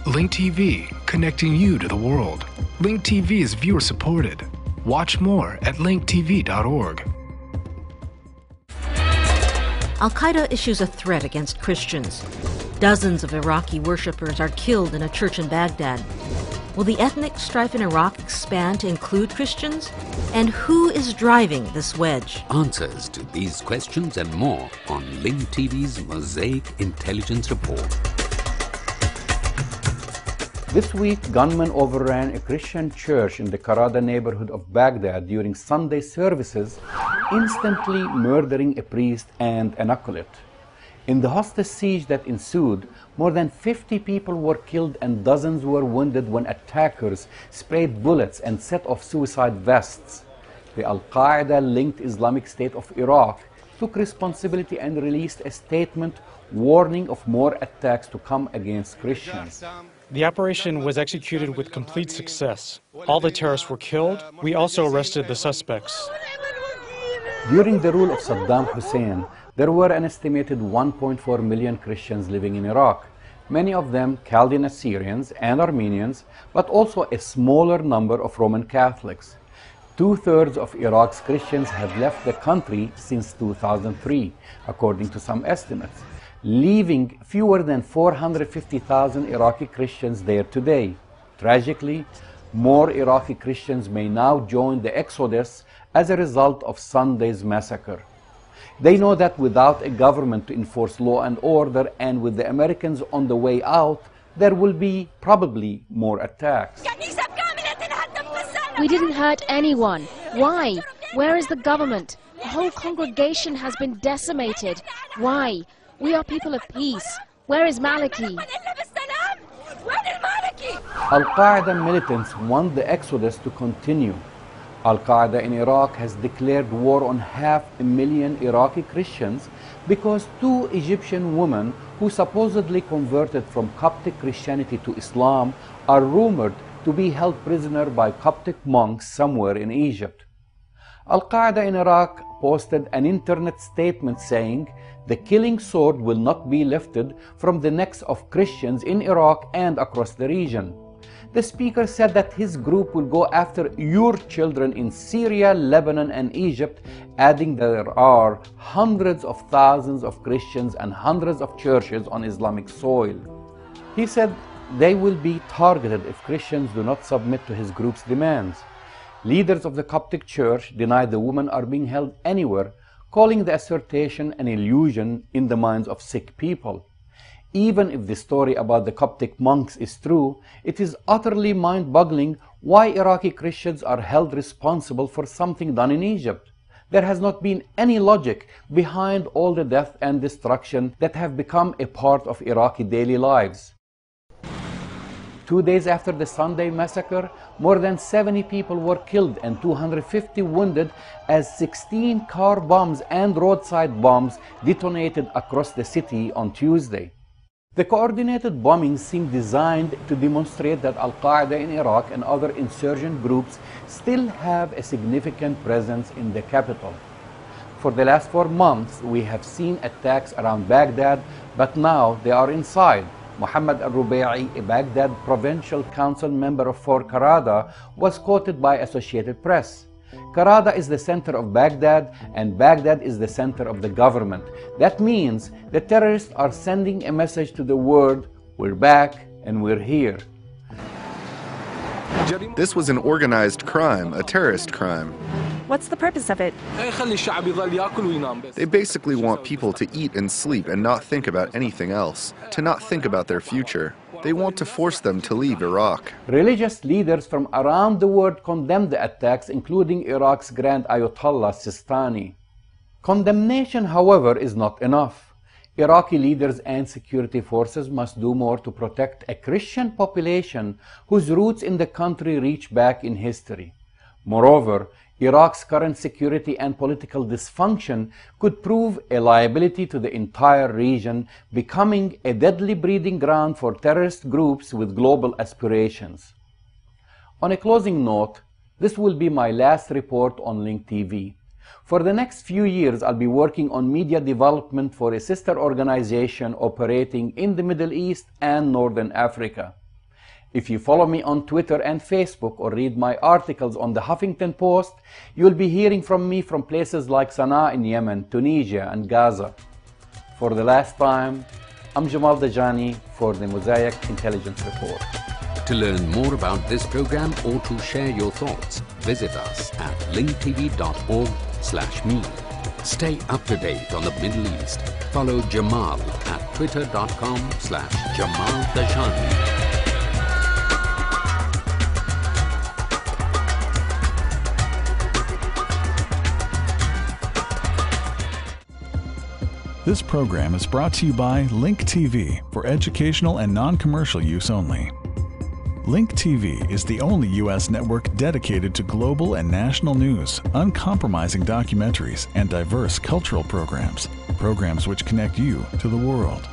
Link TV, connecting you to the world. Link TV is viewer supported. Watch more at linktv.org. Al-Qaeda issues a threat against Christians. Dozens of Iraqi worshippers are killed in a church in Baghdad. Will the ethnic strife in Iraq expand to include Christians? And who is driving this wedge? Answers to these questions and more on Link TV's Mosaic Intelligence Report. This week, gunmen overran a Christian church in the Qaeda neighborhood of Baghdad during Sunday services, instantly murdering a priest and an acolyte. In the hostage siege that ensued, more than 50 people were killed and dozens were wounded when attackers sprayed bullets and set off suicide vests. The Al-Qaeda-linked Islamic State of Iraq took responsibility and released a statement warning of more attacks to come against Christians. The operation was executed with complete success. All the terrorists were killed. We also arrested the suspects. During the rule of Saddam Hussein, there were an estimated 1.4 million Christians living in Iraq, many of them Chaldean Assyrians and Armenians, but also a smaller number of Roman Catholics. Two-thirds of Iraq's Christians have left the country since 2003, according to some estimates, leaving fewer than 450,000 Iraqi Christians there today. Tragically, more Iraqi Christians may now join the exodus as a result of Sunday's massacre. They know that without a government to enforce law and order, and with the Americans on the way out, there will be probably more attacks. We didn't hurt anyone. Why? Where is the government? The whole congregation has been decimated. Why? We are people of peace. Where is Maliki? Al-Qaeda militants want the exodus to continue. Al-Qaeda in Iraq has declared war on 500,000 Iraqi Christians because two Egyptian women who supposedly converted from Coptic Christianity to Islam are rumored to be held prisoner by Coptic monks somewhere in Egypt. Al-Qaeda in Iraq posted an internet statement saying, "The killing sword will not be lifted from the necks of Christians in Iraq and across the region." The speaker said that his group will go after your children in Syria, Lebanon, and Egypt, adding that there are hundreds of thousands of Christians and hundreds of churches on Islamic soil. He said they will be targeted if Christians do not submit to his group's demands. Leaders of the Coptic Church deny the women are being held anywhere, calling the assertion an illusion in the minds of sick people. Even if the story about the Coptic monks is true, it is utterly mind-boggling why Iraqi Christians are held responsible for something done in Egypt. There has not been any logic behind all the death and destruction that have become a part of Iraqi daily lives. 2 days after the Sunday massacre, more than 70 people were killed and 250 wounded as 16 car bombs and roadside bombs detonated across the city on Tuesday. The coordinated bombings seem designed to demonstrate that Al-Qaeda in Iraq and other insurgent groups still have a significant presence in the capital. For the last 4 months, we have seen attacks around Baghdad, but now they are inside. Muhammad al-Rubai, a Baghdad Provincial Council member for Qaeda, was quoted by Associated Press. Qaeda is the center of Baghdad, and Baghdad is the center of the government. That means the terrorists are sending a message to the world, we're back and we're here. This was an organized crime, a terrorist crime. What's the purpose of it? They basically want people to eat and sleep and not think about anything else, to not think about their future. They want to force them to leave Iraq. Religious leaders from around the world condemned the attacks, including Iraq's Grand Ayatollah Sistani. Condemnation, however, is not enough. Iraqi leaders and security forces must do more to protect a Christian population whose roots in the country reach back in history. Moreover, Iraq's current security and political dysfunction could prove a liability to the entire region, becoming a deadly breeding ground for terrorist groups with global aspirations. On a closing note, this will be my last report on Link TV. For the next few years, I'll be working on media development for a sister organization operating in the Middle East and Northern Africa. If you follow me on Twitter and Facebook or read my articles on the Huffington Post, you'll be hearing from me from places like Sana'a in Yemen, Tunisia, and Gaza. For the last time, I'm Jamal Dajani for the Mosaic Intelligence Report. To learn more about this program or to share your thoughts, visit us at linktv.org/me. Stay up to date on the Middle East. Follow Jamal at twitter.com/Jamal Dajani. This program is brought to you by Link TV for educational and non-commercial use only. Link TV is the only U.S. network dedicated to global and national news, uncompromising documentaries, and diverse cultural programs which connect you to the world.